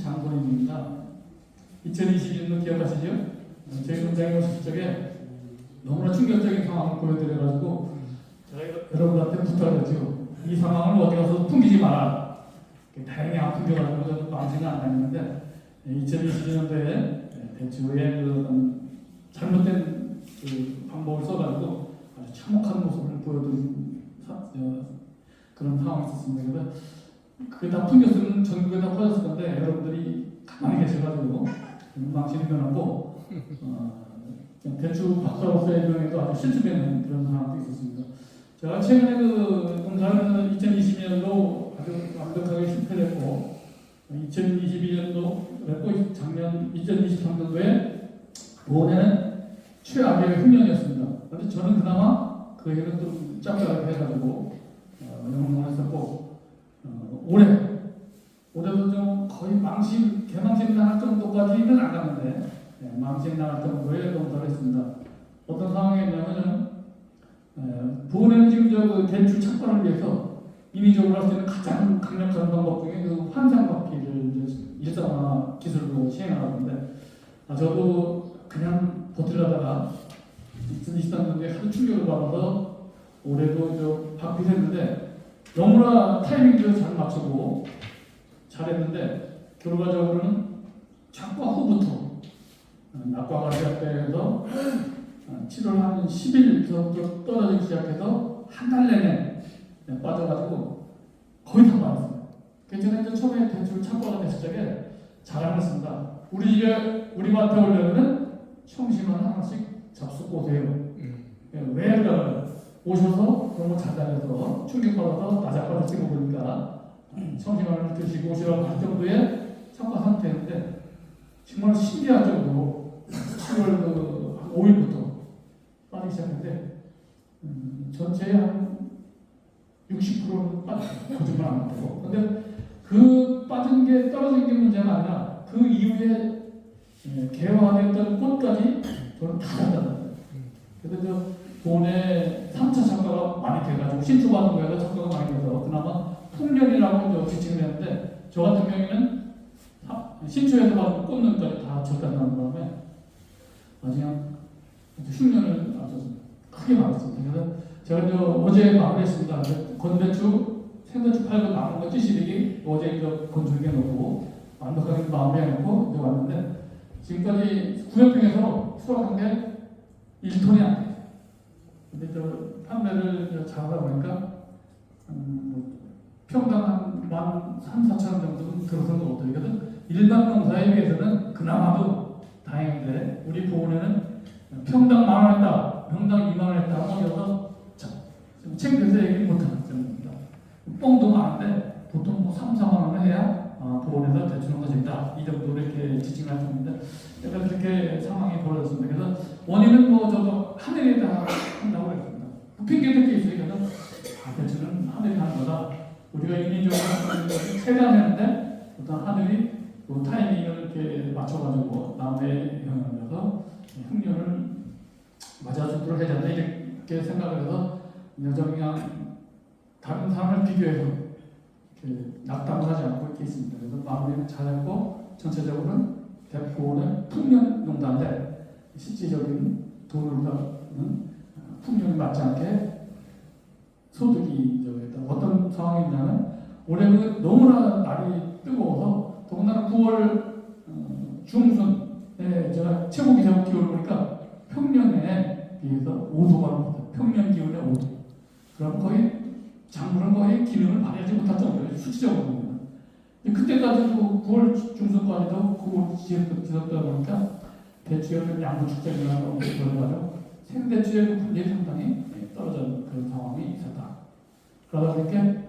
장본인입니다. 2021년 기억하시죠? 저희 농장에 오실 적에 너무나 충격적인 상황을 보여드려가지고 제가 여러분한테 부탁했죠. 이 상황을 어디 가서 풍기지 마라. 다행히 안 풍겨가지고 저도 망신은 안 다녔는데 2022년도에 대추에 잘못된 방법을 써가지고 아주 참혹한 모습을 보여드린 그런 상황이 있었습니다. 그래서 그게 다 풍겼으면 전국에 다 퍼졌을 건데 여러분들이 가만히 계셔가지고 망신이 변하고 대추 박사로서의 명예도 아주 실추되는 그런 상황도 있었습니다. 제가 최근에 농사는 2020년도 아주 완벽하게 실패했고 2022년도 했고 작년 2023년도에 올해는 최악의 흉년이었습니다. 그런데 저는 그나마 그 해는 좀 짭짤하게 해가지고 영웅을 했었고 올해도 좀 거의 개망신 나갈 정도까지는 안 갔는데 망신 나갈 정도의 농사를 했습니다. 어떤 상황이었냐면은 부원에는 지금 대출 착과를 위해서 인위적으로 할 수 있는 가장 강력한 방법 중에 그 환상바퀴를 일상화 기술로 시행하고 있는데 저도 그냥 버틸려다가 2023년도에 하도 충격을 받아서 올해도 바퀴를 했는데 너무나 타이밍도 잘 맞추고 잘했는데 결과적으로는 착과 후부터 낙과가 시작돼서 7월 한 10일부터 떨어지기 시작해서 한 달 내내 빠져가지고 거의 다 빠졌어요. 그래서 제가 처음에 대출 착과가 됐을 적에 자랑을 했습니다. 우리 집에 우리 밭에 오려면은 청심환 하나씩 잡수고 오세요. 왜 그러면 오셔서 그런 거 잘다녀서 충격받아서 나자빠져 찍어 보니까 청심환을 드시고 오시라고 할 정도의 착과 상태인데 정말 신기한 정도로 7월 한 5일부터 빠지기 시작했는데 전체의 한 60%는 빠졌어요. 거짓말 안 하고. 근데 그 빠진 게 떨어진 게 문제가 아니라 그 이후에 개화됐던 꽃까지 저는 다 잡았어요. 그래서 돈에 3차 착과가 많이 돼가지고 신축받은 거에서 착과가 많이 돼서 그나마 풍년이라고 지칭을 했는데 저 같은 경우에는 신축에서 받은 꽃눈까지 다 저까지 나온 다음에 그냥 흉년을 아주 크게 맞았습니다. 그래서 제가 어제 마무리했습니다. 건대추, 생대추 팔고 남은 거 찌시리기 어제 건조기에 넣고 완벽하게 마무리해놓고 이제 왔는데 지금까지 900평에서 수확한 게 1톤이 안 돼요. 근데 판매를 잘하다 보니까 평당 한 3,4천 원 정도는 들어선 것 같아요. 그래서 일반 농사에 비해서는 그나마도 다행인데 우리 부원에는 평당 10,000원 했다, 평당 20,000원 했다 하면서 책에서 얘기를 못하는 정도입니다. 뻥도 많은데 보통 뭐 3, 4만 원을 해야 부원에서 대출농사 된다 이 정도로 이렇게 지칭할 정도인데 약간 그렇게 상황이 벌어졌습니다. 그래서 원인은 뭐 저도 하늘이 다 한다고 했습니다. 핑계될 게 있어요. 그래서 대출은 하늘이 하는 거다. 우리가 인위적으로 세단했는데 어떤 하늘이 그 타이밍을 이렇게 맞춰가지고 나무에 영향을 흉년을 맞아주도록 해야 된다 이렇게 생각을 해서 그냥 다른 사람을 비교해서 낙담을 하지 않고 이렇게 있습니다. 그래서 마무리는 잘했고 전체적으로는 대포는 풍년 농단인데 실질적인 돈을 받는 풍년이 맞지 않게 소득이 어떤 상황이냐면 올해 너무나 날이 뜨거워서 더군다나 9월 중순에 제가 최고 기온을 보니까 평년에 비해서 5도가 넘어요. 평년 기온의 5도. 그럼 거의 작물은 거의 기능을 발휘하지 못할 정도예요. 수치적으로. 그때까지 9월 중순까지도 9월 지속되다 보니까 대추의 양분 축적이나 벌어가지고 생대추의 부분이 상당히 떨어진 그런 상황이 있었다. 그러다 보니까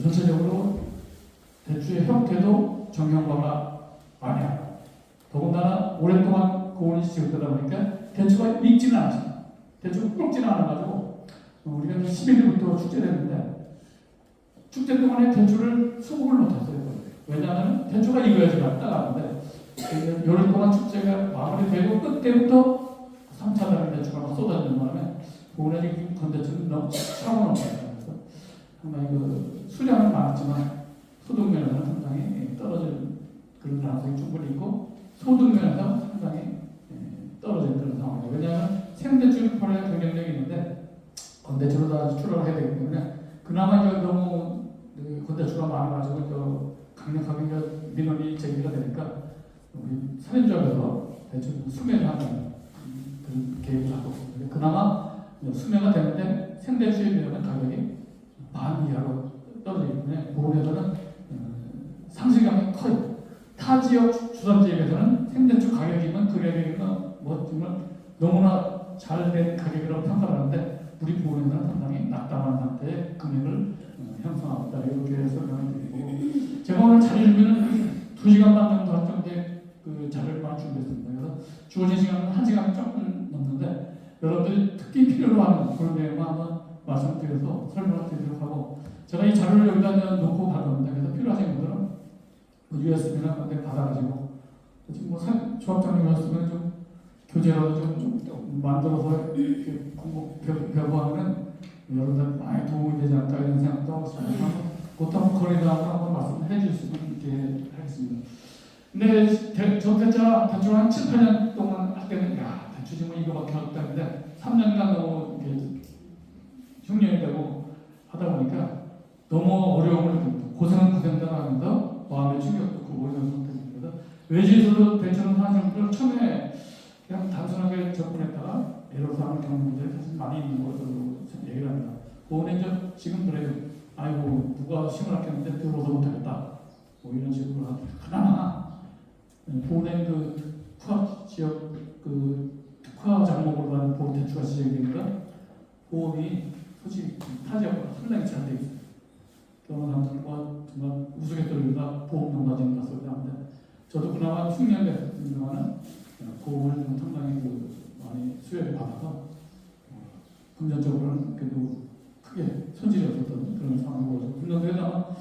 전체적으로 대추의 형태도 정형화가 많이 하고 더군다나 오랫동안 고온이 지속되다 보니까 대추가 익지는 않습니다. 대추가 굵지는 않아가지고 우리가 11일부터 축제를 했는데 축제 동안에 대추를 수급을 못했어요. 왜냐하면 대추가 익어야지 따가는데 열흘 동안 축제가 마무리되고 끝때부터 3차단의 대추가 막 쏟아지는 바람에 고온에 지금 건대추는 너무 차고 넘어요. 상당히 수량은 많았지만 소득 면에서는 상당히 떨어진 그런 가능성이 충분히 있고 소득 면에서 상당히 떨어져 있는 상황이에요. 왜냐하면 생대출 판에 경쟁력이 있는데 건대출로 다 출하를 해야 되기 때문에 그나마 이제 너무 건대출가 많아가지고 강력하게 민원이 제기가 되니까 우리 사회적으로 대출 수매하는 그런 계획을 하고 있습니다. 그나마 수매가 되는데 생대출에 비하면 가격이 반 이하로 떨어지기 때문에 보험에서는 상실감이 커요. 타 지역 주담지역에서는 생대출 가격이면 그 가격이면 뭐 정말 너무나 잘 된 가격이라고 평가를 하는데 우리 보험에서는 상당히 낙담한 상태의 금액을 형성하고 있다. 이렇게 설명을 드리고 제가 오늘 자리를 주면 2시간 반 정도 할 정도의 그 자료를 많이 준비했습니다. 그래서 주어진 시간은 1시간 조금 넘는데 여러분들이 특히 필요로 하는 그런 내용만 한번 말씀드려서 설명을 드리도록 하고 제가 이 자료를 여기다 놓고 갈 겁니다. 그래서 필요하신 분들은 USB나 그런 데 받아가지고 지금 뭐 조합장님이었으면 좀 교재라도 좀 만들어서 이렇게 배부하면 여러분들 많이 도움이 되지 않을까 이런 생각도 하고 보통 거리다고 한번 말씀해 주시면 이렇게 하겠습니다. 근데 전세자 대출 한 7, 8년 동안 할 때는 야 대출 지금 이거밖에 없다는데 3년간 너무 이렇게 흉년이 되고 하다 보니까 너무 어려움을 느낍니다. 고생은 고생대로 하면서 마음의 충격도 크고 이런 상태입니다. 외지에서도 대출을 하는 분들 처음에 그냥 단순하게 접근했다가 애로사항을 겪는 분들이 사실 많이 있는 것으로 얘기를 합니다. 그거는 이제 지금 그래도 아이고 누가 심을하겠는데 들어서 못하겠다 뭐 이런 식으로 하죠. 그나마 보호된 그 특화 지역 그 특화 장목으로 하는 보호 대출가 시작이니까 보험이 솔직히 타 지역보다 상당히 잘 돼 있어요. 경험상들과 정말 우스갯소리가 보험 농가진 가서 하는데 저도 그나마 숙련됐습니다만은 보험을 좀 상당히 많이 수혜를 받아서 금전적으로는 그래도 크게 손실이 없었던 그런 상황이고 금전에다가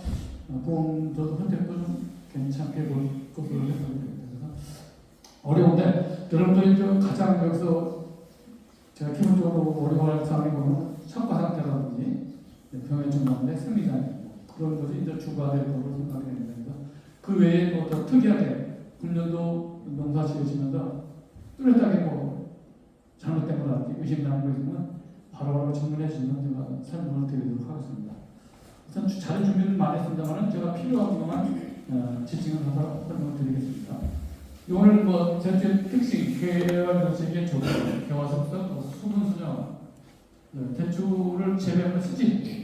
보험 저도 선택도 좀 괜찮게 볼 것으로 생각합니다. 그래서 어려운데 여러분들이 가장 여기서 제가 기본적으로 어려워할 상황이 보면 척과 상태라든지 병에 좀 나는데 생리장 그런 것이 이제 주가될 거로 생각이 됩니다. 그래서 그 외에 뭐 더 특이하게 금년도 농사 지으시면서 뚜렷하게 뭐 잘못된 거라든지 의심나는 거 있으면 바로바로 질문해 주시면 제가 설명을 드리도록 하겠습니다. 우선 자료 준비를 많이 했습니다만 제가 필요한 것만 지칭을 해서 설명을 드리겠습니다. 오늘 뭐 전체 특징, 개월 정책의 조건, 개화성성, 수분 수정, 대출을 제외하면 쓰지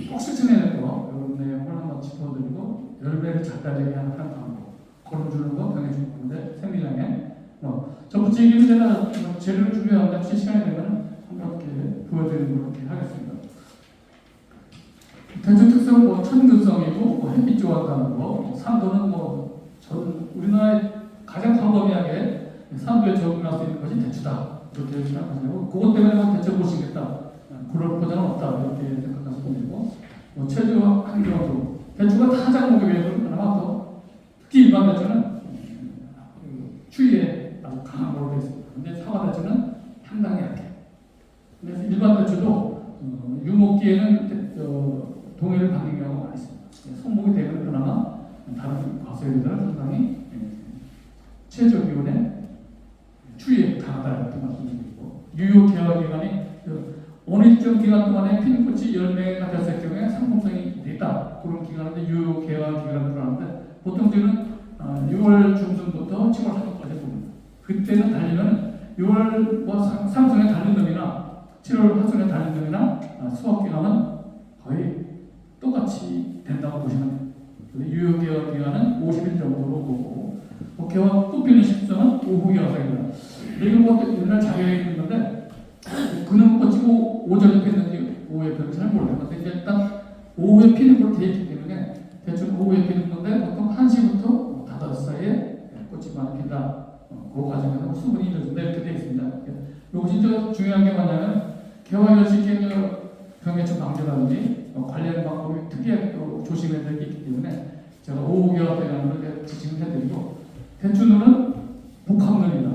꼭 실천해야 될 거, 이런 내용을 한번 짚어드리고 열매를 잘 따지게 하는 방법, 걸음 주는 거, 병에 주는 건데 생리장애 첫 번째 얘기는 제가 재료를 준비하는데 혹시 시간이 되면 한번 이렇게 보여드리는 걸로 이렇게 하겠습니다. 대출 특성은 뭐 천근성이고 뭐 햇빛 좋아한다는 거, 산도는 뭐 우리나라의 가장 광범위하게 산도에 적응할 수 있는 것이 대추다 이렇게 생각하시고 그것 때문에 뭐 대출 못 쓰겠다 그럴 보장은 없다 이렇게 생각하시면 되고 뭐 체조 환경도 대추가 타 작목에 비해서는 그나마 더 특히 일반 대추는 추위에 아주 강한 걸로 되어 있습니다. 근데 사과 대추는 상당히 약해. 그래서 일반 대추도 유목기에는 동해를 받는 경우가 많이 있습니다. 성목이 되면 그나마 다른 과수에비들은 상당히 최저 기온에 추위에 강하다 이렇게 말씀드리고 유효 개화 기간이 어느 일정 기간 동안에 피는꽃이 열매가 됐을 경우에 상품성이 있다. 그런 기간인데 유효 개화 기간을 하는데 보통 저는 6월 중순부터 7월 하루까지 봅니다. 그때는 달리면 6월 뭐 상순에 달린 놈이나 7월 하순에 달린 놈이나 수확 기간은 거의 똑같이 된다고 보시면 됩니다. 유효 개화 기간은 50일 정도로 보고 개화 꽃피는 시점은 오후 개화성입니다. 이거 뭐 옛날 자료에 있는데 그는 꽃이고 오전에 피는지 오후에 피는지 잘 모르겠는데 일단 오후에 피는 걸 되어 있기 때문에 대충 오후에 피는 건데 보통 1시부터 5시 사이에 꽃이 많이 핀다. 그 과정에서 수분이 이루어진다 이렇게 되어 있습니다. 이것이 중요한 게 뭐냐면 개화열식계 병해충 방지라든지 관련 방법이 특이하게 또 조심해야 될 게 있기 때문에 제가 오후 개화 때문에 지칭을 해드리고 대추눈은 복합눈입니다.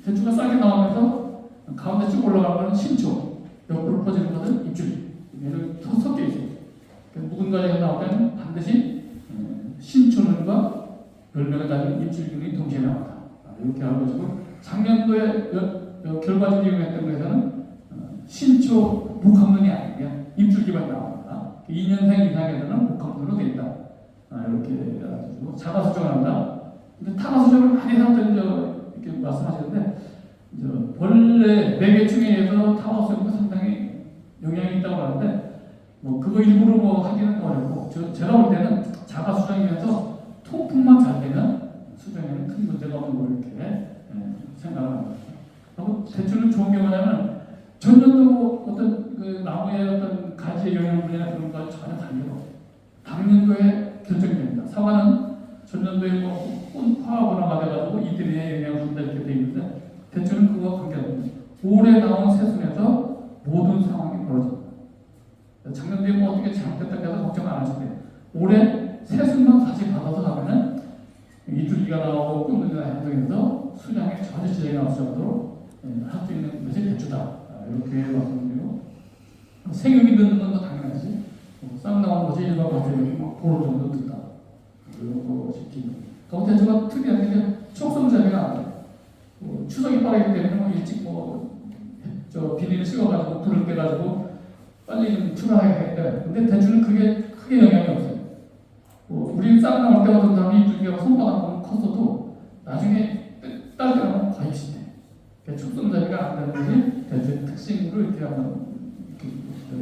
대추가 싸게 나오면서 가운데 쭉 올라가는 것은 신초, 옆으로 퍼지는 것은 입줄기. 얘는 섞여 있어요. 묵은 가지가 나오면 반드시 신초눈과 열매가 달린 입줄균이 동시에 나온다. 이렇게 알고 있고 작년도에 결과적으로 이용했던 거에서는 신초 목합론이 아니라 입줄기만 나옵니다. 2년생 이상에서는 목합론으로 되어 있다. 이렇게 해가지고 자가 수정을 한다. 근데 타가 수정을 많이 사람들이 이렇게 말씀하시는데 원래 4개 중에서 타가 수정도 상당히 영향이 있다고 하는데 그거 일부러 하기는 어렵고 제가 볼 때는 자가 수정이면서 통풍만 잘 되면 수정에는 큰 문제가 없는 걸로 이렇게 생각을 합니다. 그리고 대추는 좋은 게 뭐냐면 전년도 어떤 그 나무의 어떤 가지의 영양분이나 그런 거 전혀 관계가 없어요. 당년도에 결정됩니다. 사과는 전년도에 화학으로 맞아가지고 이들의 영향을 준다 이렇게 되어 있는데 대추는 그거와 관계없습니다. 올해 나온 새순에서 모든 상황이 벌어집니다. 작년도에 어떻게 잘못됐다 해서 걱정 안 하셔도 돼요. 올해 새순만 다시 받아서 가면은 이줄기가 나오고 꿀물이나 행동에서 수량이 전혀 지장이 나올 정도로 할 수 있는 것이 대추다. 이렇게 말씀드리고 생육이 넣는 건 당연하지. 쌍 나오는 것이 일반 과정이 보름 정도 든다. 이런 것이 기본. 또 대추가 특이한 게 촉성자리가 안 돼요. 추석이 빠르기 때문에 일찍 비닐을 씌워가지고 불을 떼가지고 빨리 출하하게 했대. 근데 대추는 그게 크게 영향이 없어요. 우리 싹 나올 때가 든 다음에 이줄기가 손바닥만큼 컸어도 나중에 딸 때는 거의 비슷해. 그러니까 촉성자리가 안 되는 것이 대추의 특징으로 이렇게 한번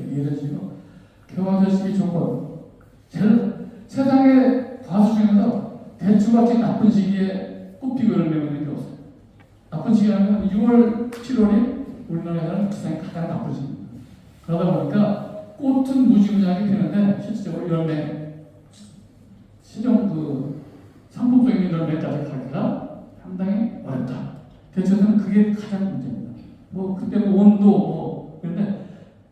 이해해 주시고 개화절식의 조건. 세상의 과수 중에서 대추같이 나쁜 시기에 꽃피고 열매 맺는 게 없어요. 나쁜 시기라면 6월, 7월이 우리나라에서는 세상에 가장 나쁜 시기입니다. 그러다 보니까 꽃은 무지무지하게 피는데 실질적으로 열매, 상품적인 열매까지 가기가 상당히 어렵다. 대추는 그게 가장 문제입니다. 그때 온도, 그런데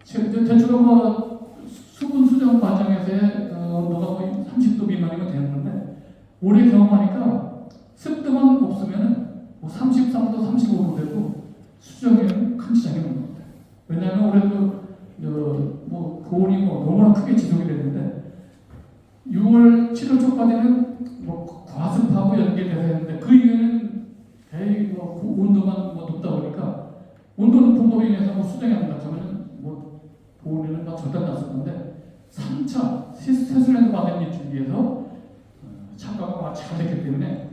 대추가 수분 수정 과정에서의 온도가 거의 30도 미만이면 되는 건데 올해 경험하니까 습도만 없으면은 33도, 35도 되고 수정에는 큰 지장이 없는 것 같아요. 왜냐하면 올해도 고온이 너무나 크게 지속이 됐는데 6월, 7월 초까지는 과습하고 연계돼서 했는데 그 이후에는 대개 온도만 높다 보니까 온도 높은 법에 인해서 수정이 안 된다 그러면 고온에는 절대 안 났을 건데 3차 세순에서 받은 입줄기에서 착과가 잘 됐기 때문에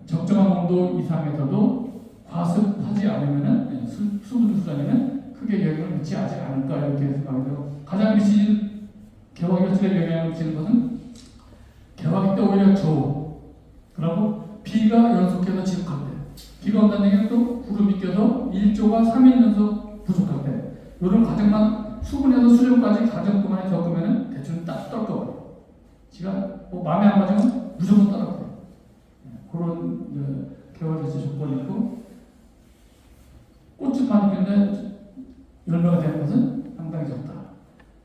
적정한 온도 이상에서도 과습하지 않으면 수분 수정에는 크게 영향을 미치지 않을까 이렇게 생각해요. 가장 미치는 개화기에 영향을 미치는 것은 개화기 때 오히려 저온 그리고 비가 연속해서 지속할 때 비가 온다는 얘기는 또 구름이 껴서 1조가 3일 연속 부족할 때 이런 과정만 수분에서 수정까지 과정 동안에 겪으면 대충 딱 떨거든요. 지가 마음에 안 맞으면 무조건 떨어져요. 그런 개화기의 조건이 있고 꽃이 많이 피는데 열매가 되는 것은 상당히 적다.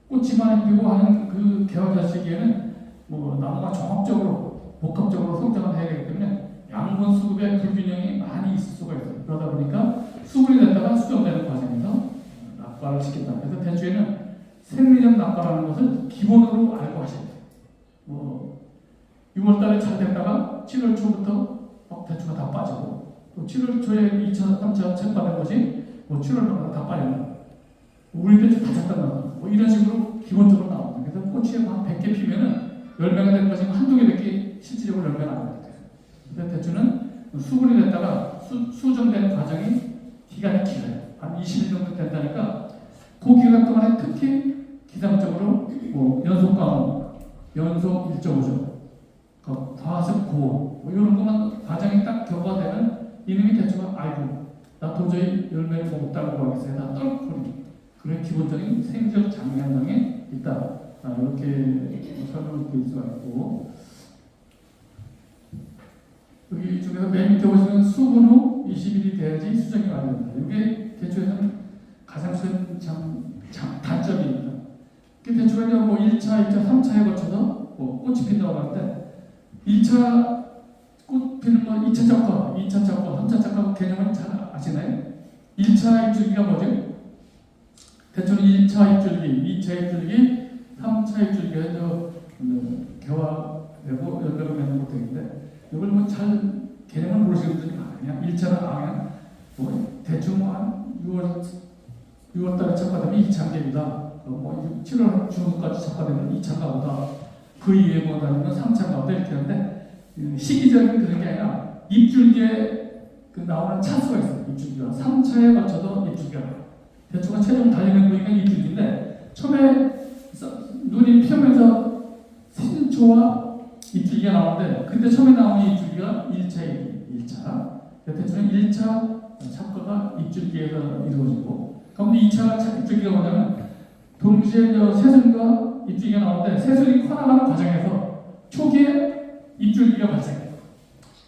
꽃이 많이 피고 하는 그 개화기 시기에는 나무가 종합적으로 복합적으로 성장을 해야 되기 때문에 양분 수급의 불균형이 많이 있을 수가 있어요. 그러다 보니까 수분이 됐다가 수정되는 과정에서 낙과를 시킨다. 그래서 대추에는 생리적 낙과라는 것을 기본으로 알고 하셔야 돼요. 6월달에 잘 됐다가 7월 초부터 대추가 다 빠지고 또 7월 초에 2차, 3차 채pad된 것이 7월달마다 다 빠진다. 우리 대추 다 잤다. 이런 식으로 기본적으로 나옵니다. 그래서 꽃이 한 100개 피면은 열매가 되는 것이 한두 개, 100개 실질적으로 열매가 안 돼요. 근데 대추는 수분이 됐다가 수정되는 과정이 기간이 길어요. 한 20일 정도 된다니까 그 기간 동안에 특히 기상적으로 연속 강우, 연속 1.5조, 과습 고온 이런 것만 과정이 딱 경과가 되면 이놈이 대추가 아이고 나 도저히 열매를 못 따라고 하겠어요. 나 떨어뜨립니다. 그런 기본적인 생적 장면에 있다. 이렇게 설명을 드릴 수가 있고 여기 중에서 맨 밑에 보시면 수분 후 20일이 돼야지 수정이 완료됩니다. 이게 대추에서는 가장 큰 단점입니다. 대추가 1차, 2차, 3차에 거쳐서 꽃이 핀다고 하는데 1차 꽃 피는 건 2차 작과, 2차 작과, 3차 작과 개념을 잘 아시나요? 1차 입줄기가 뭐죠? 대추는 1차 입줄기, 2차 입줄기, 3차 입줄기가 개화되고 열매가 맺는 것들인데 이걸 뭐 잘 개념을 모르시는 분들이 많아요. 그냥 1차는 그냥 뭐 대충 한 6월달에 착과되면 2차 계획이다. 뭐 7월 중순까지 착과되면 2차인가 보다. 그 이후에 뭐 다니면 3차인가 보다 이렇게 하는데 시기적인 그런 게 아니라 입줄기에 그 나오는 차수가 있어요. 입줄기가 3차에 맞춰도 입줄기가 대충 최종 달리는 거니까 입줄기인데 처음에 눈이 피면서 신초와 입줄기가 나오는데 그때 처음에 나오는 입줄기가 1차 대충 1차 착과가 입줄기에서 이루어지고 그런데 2차 입줄기가 뭐냐면 동시에 새순과 입줄기가 나오는데 새순이 커나가는 과정에서 초기에 입줄기가 발생해요.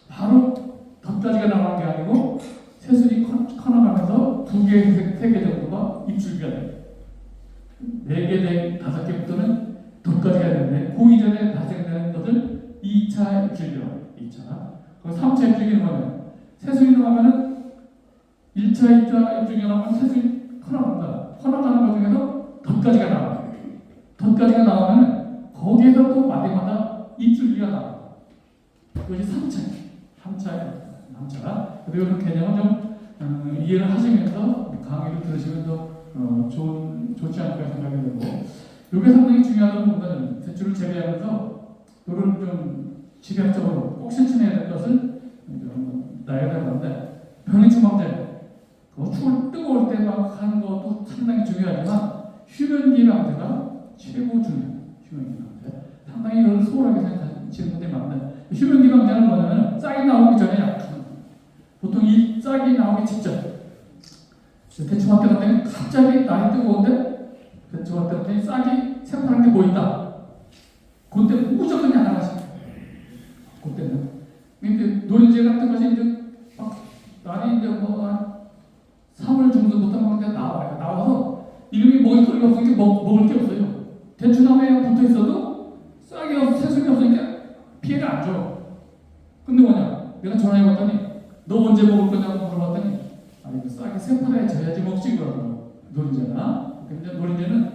바로 덧가지가 나오는 게 아니고 새순이 커나가면서 2개, 3개 정도가 입줄기가 돼요. 4개, 5개부터는 덧가지가 되는데 그 이전에 발생되는 것을 2차 입줄기라고 해요. 2차. 3차 입줄기는 뭐냐면 새순이 나오면은 1차, 2차 입줄기가 나오면 새순이 커나갑니다. 커나가는 과정에서 덧가지가 나와요. 덧가지가 나오면 거기에서 또 마디마다 입줄기가 나와요. 이것이 3차예요. 3차. 그리고 이런 개념을 좀 이해를 하시면서 강의를 들으시면 더 좋지 않을까 생각이 되고 이게 상당히 중요하다고 보면 대출을 재배하면서 이런 좀 집약적으로 꼭 실천해야 될 것을 나열해 봤는데 병해충망제 추울 뜨거울 때 막 하는 것도 상당히 중요하지만 휴면기 방제가 최고 중요해요. 휴면기 방제. 상당히 이걸 소홀하게 생각하시는 분들이 많은데 휴면기 방제는 뭐냐면 싹이 나오기 전에 약하는 보통 이 싹이 나오기 직전 대충 할 때 같으면 갑자기 날이 뜨거운데 대충 할 때 같으면 싹이 새파란 게 보인다. 그때 무조건 양아하시는 거예요. 그때는. 근데 노린재 같은 것이 이제 막 날이 이제 뭐 3월 중순부터 막 나와요. 나와서 이름이 먹을 거리가 없으니까 먹을 게 없어요. 대추나무에 붙어 있어도 싹이 새순이 없으니까 피해가 안 줘. 근데 뭐냐? 내가 전화해봤더니 너 언제 먹을 거냐고 물어봤더니 아니 그 싹이 새파랗게 져야지 먹지 그러고 노린재나. 근데 노린재는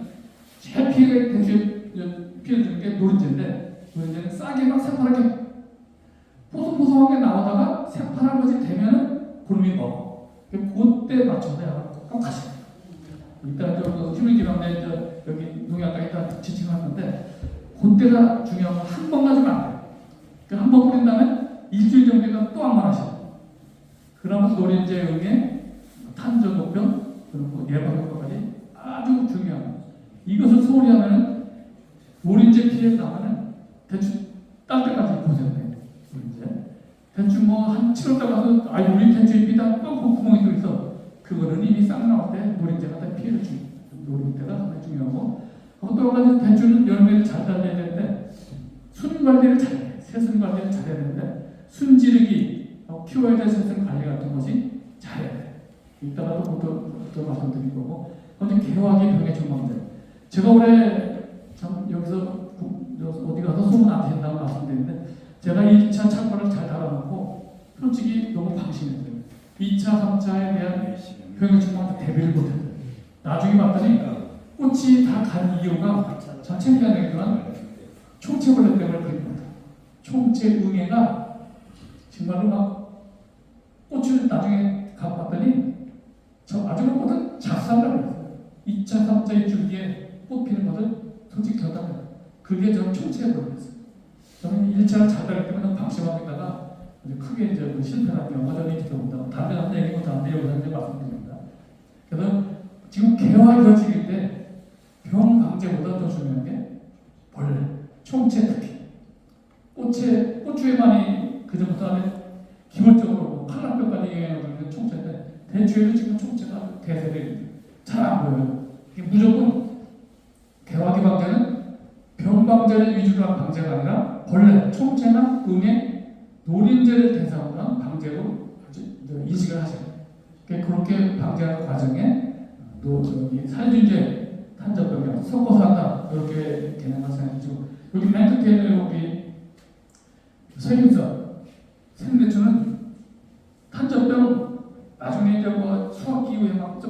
제일 피해를 주는 게 노린재인데 노린재는 싹이 막 새파랗게 포송포송하게 나오다가 새파란 것이 되면은 구름이 먹어. 그때 맞춰서 꼭 하시고 일단 휴면기방제 여기 농약과 일단 지칭하는데 그때가 중요한 건 한 번 가지면 안 돼요. 한 번 뿌린 다음에 일주일 정도가 또 한 번 하셔요. 그러면 노린재 응애 탄저 독병 그리고 예방 효과까지 아주 중요합니다. 이것을 소홀히 하면은 노린재 피해 나면은 대충 딸 때까지 고생해요. 노린재 대충 뭐 한 7월달 가서 우리 대추 잎이 다 뻥뻥 구멍이 뚫려 있어. 그거는 이미 싹 나올 때 노린재가 다 피해를 줍니다. 노린재가 상당히 중요하고 또 한 가지 대추는 열매를 잘 달려야 되는데 순 관리를 잘해야 돼요. 새순 관리를 잘해야 되는데 순지르기 키워야 될 새순 관리 같은 것이 잘해야 돼요. 이따가도 그것도 말씀드릴 거고 그런데 개화기 병해충망제 제가 올해 참 여기서 어디 가서 소문 안 된다고 말씀드리는데 제가 1차 착과를 잘 달아놓고 솔직히 너무 방심했어요. 2차, 3차에 대한 병해충망제 대비를 못했어요. 나중에 봤더니 꽃이 다 간 이유가 참 창피한 얘기지만 총체벌레 때문에 그런 겁니다. 총체응애가 정말로 막 꽃을 나중에 가봤더니 저 마지막 꽃은 작살나고 있어요. 2차, 3차 입줄기에 꽃 피는 것을 솔직히 겪었다. 그게 저 총체벌레였어요. 저는 1차를 잘 달기 때문에 방심하고 있다가 크게 이제 실패한 경우가 저는 있었습니다. 다른 한 얘기고 다른 여기서 이제 말씀드립니다. 그래서 지금 개화 이루어지기 때 병 방제보다 더 중요한 게 벌레, 총체 특히 고추에만이 그전부터 안에 기본적으로 칼라뼈까지 영향을 총체인데 대추에도 지금 총체가 대세되고 잘 안 보여요. 이게 무조건 개화기 방제는 병 방제를 위주로 한 방제가 아니라 벌레, 총체나 응애, 노린재를 대상으로 한 방제로 인식을 하셔요. 그렇게 방제하는 과정에 또 살균제, 탄저병이랑 섞어서 한다 이렇게 개념을 생각해주고 여기 맨 끝에는 여기 세균성, 생대추는 탄저병 나중에 이제 뭐 수학 기후에 막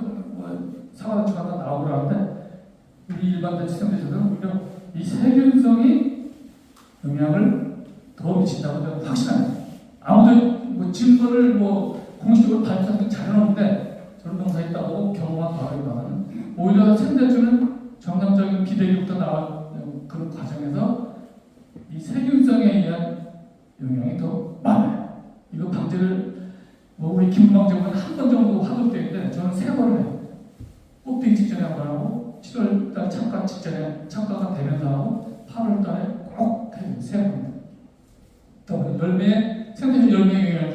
사과대추가 하나 나오고 그러는데 우리 일반 대추 생대추들은 오히려 이 세균성이 영향을 더 미친다고 저는 확신합니다. 아무도 뭐 진보를 뭐 공식적으로 발표하는 자료는 없는데 저는 농사에 있다고 경험한 바라기보다는 오히려 생대주는 정상적인 비대기부터 나온 그런 과정에서 이 세균성에 의한 영향이 더 많아요. 이거 방제를 뭐 우리 김방정은 한 번 정도 하도 되는데 저는 3번을 해요. 꼭대기 직전에 한 번 하고 7월달 창가 직전에 창가가 되면서 하고 8월달에 꼭 해요. 3번. 또 열매 생태주 열매에 영향을